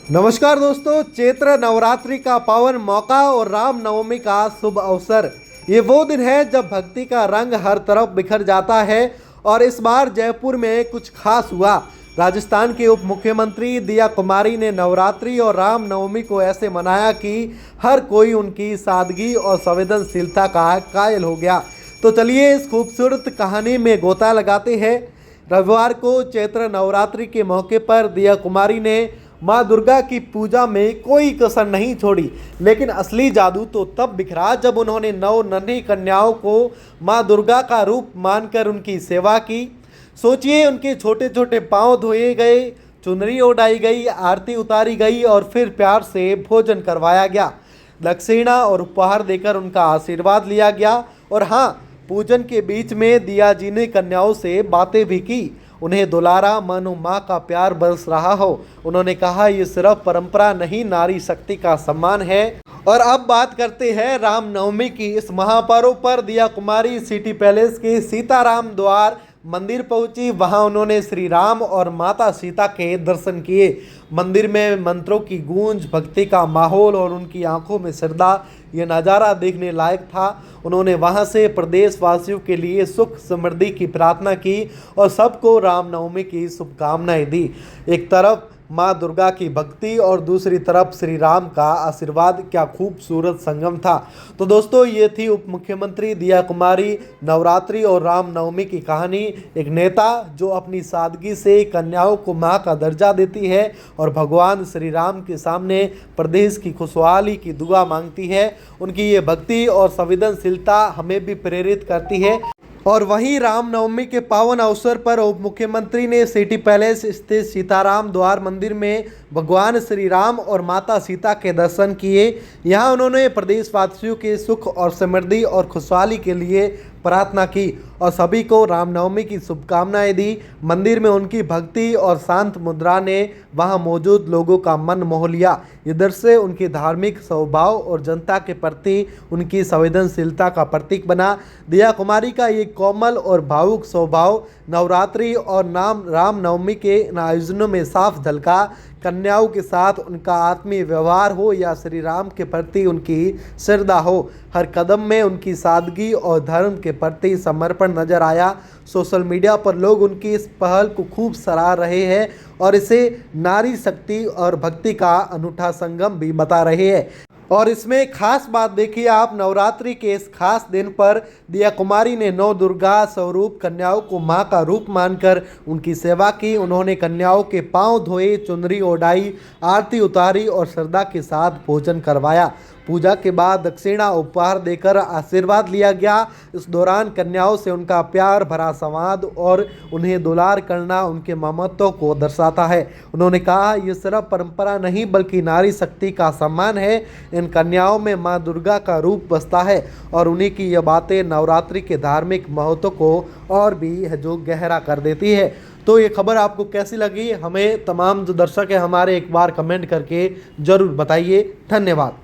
नमस्कार दोस्तों, चैत्र नवरात्रि का पावन मौका और राम नवमी का शुभ अवसर। ये वो दिन है जब भक्ति का रंग हर तरफ बिखर जाता है। और इस बार जयपुर में कुछ खास हुआ। राजस्थान के उप मुख्यमंत्री दिया कुमारी ने नवरात्रि और राम नवमी को ऐसे मनाया कि हर कोई उनकी सादगी और संवेदनशीलता का कायल हो गया। तो चलिए इस खूबसूरत कहानी में गोता लगाते हैं। रविवार को चैत्र नवरात्रि के मौके पर दिया कुमारी ने माँ दुर्गा की पूजा में कोई कसर नहीं छोड़ी। लेकिन असली जादू तो तब बिखरा जब उन्होंने 9 नन्ही कन्याओं को माँ दुर्गा का रूप मानकर उनकी सेवा की। सोचिए, उनके छोटे छोटे पांव धोए गए, चुनरी ओढ़ाई गई, आरती उतारी गई और फिर प्यार से भोजन करवाया गया। दक्षिणा और उपहार देकर उनका आशीर्वाद लिया गया। और हाँ, पूजन के बीच में दिया जी ने कन्याओं से बातें भी की। उन्हें दुलारा, मानो माँ का प्यार बरस रहा हो। उन्होंने कहा, ये सिर्फ परंपरा नहीं, नारी शक्ति का सम्मान है। और अब बात करते हैं रामनवमी की। इस महापर्व पर दिया कुमारी सिटी पैलेस के सीताराम द्वार मंदिर पहुंची। वहां उन्होंने श्री राम और माता सीता के दर्शन किए। मंदिर में मंत्रों की गूंज, भक्ति का माहौल और उनकी आंखों में श्रद्धा, ये नज़ारा देखने लायक था। उन्होंने वहां से प्रदेशवासियों के लिए सुख समृद्धि की प्रार्थना की और सबको रामनवमी की शुभकामनाएं दी। एक तरफ माँ दुर्गा की भक्ति और दूसरी तरफ श्री राम का आशीर्वाद, क्या खूबसूरत संगम था। तो दोस्तों, ये थी उप मुख्यमंत्री दिया कुमारी नवरात्रि और रामनवमी की कहानी। एक नेता जो अपनी सादगी से कन्याओं को माँ का दर्जा देती है और भगवान श्री राम के सामने प्रदेश की खुशहाली की दुआ मांगती है। उनकी ये भक्ति और संवेदनशीलता हमें भी प्रेरित करती है। और वहीं रामनवमी के पावन अवसर पर उप मुख्यमंत्री ने सिटी पैलेस स्थित सीताराम द्वार मंदिर में भगवान श्री राम और माता सीता के दर्शन किए। यहाँ उन्होंने प्रदेशवासियों के सुख और समृद्धि और खुशहाली के लिए प्रार्थना की और सभी को रामनवमी की शुभकामनाएं दी। मंदिर में उनकी भक्ति और शांत मुद्रा ने वहां मौजूद लोगों का मन मोह लिया। ये दृश्य उनके धार्मिक स्वभाव और जनता के प्रति उनकी संवेदनशीलता का प्रतीक बना। दिया कुमारी का ये कोमल और भावुक स्वभाव नवरात्रि और रामनवमी के आयोजनों में साफ झलका। कन्याओं के साथ उनका आत्मीय व्यवहार हो या श्री राम के प्रति उनकी श्रद्धा हो, हर कदम में उनकी सादगी और धर्म के प्रति समर्पण नजर आया। सोशल मीडिया पर लोग उनकी इस पहल को खूब सराह रहे हैं और इसे नारी शक्ति और भक्ति का अनूठा संगम भी बता रहे हैं। और इसमें खास बात देखिए आप, नवरात्रि के इस खास दिन पर दिया कुमारी ने 9 दुर्गा स्वरूप कन्याओं को मां का रूप मानकर उनकी सेवा की। उन्होंने कन्याओं के पांव धोए, चुनरी ओढ़ाई, आरती उतारी और श्रद्धा के साथ भोजन करवाया। पूजा के बाद दक्षिणा उपहार देकर आशीर्वाद लिया गया। इस दौरान कन्याओं से उनका प्यार भरा संवाद और उन्हें दुलार करना उनके ममत्व को दर्शाता है। उन्होंने कहा, ये सिर्फ परंपरा नहीं बल्कि नारी शक्ति का सम्मान है। इन कन्याओं में माँ दुर्गा का रूप बसता है और उन्हीं की ये बातें नवरात्रि के धार्मिक महत्व को और भी जो गहरा कर देती है। तो ये खबर आपको कैसी लगी, हमें तमाम जो दर्शक हैं हमारे एक बार कमेंट करके ज़रूर बताइए। धन्यवाद।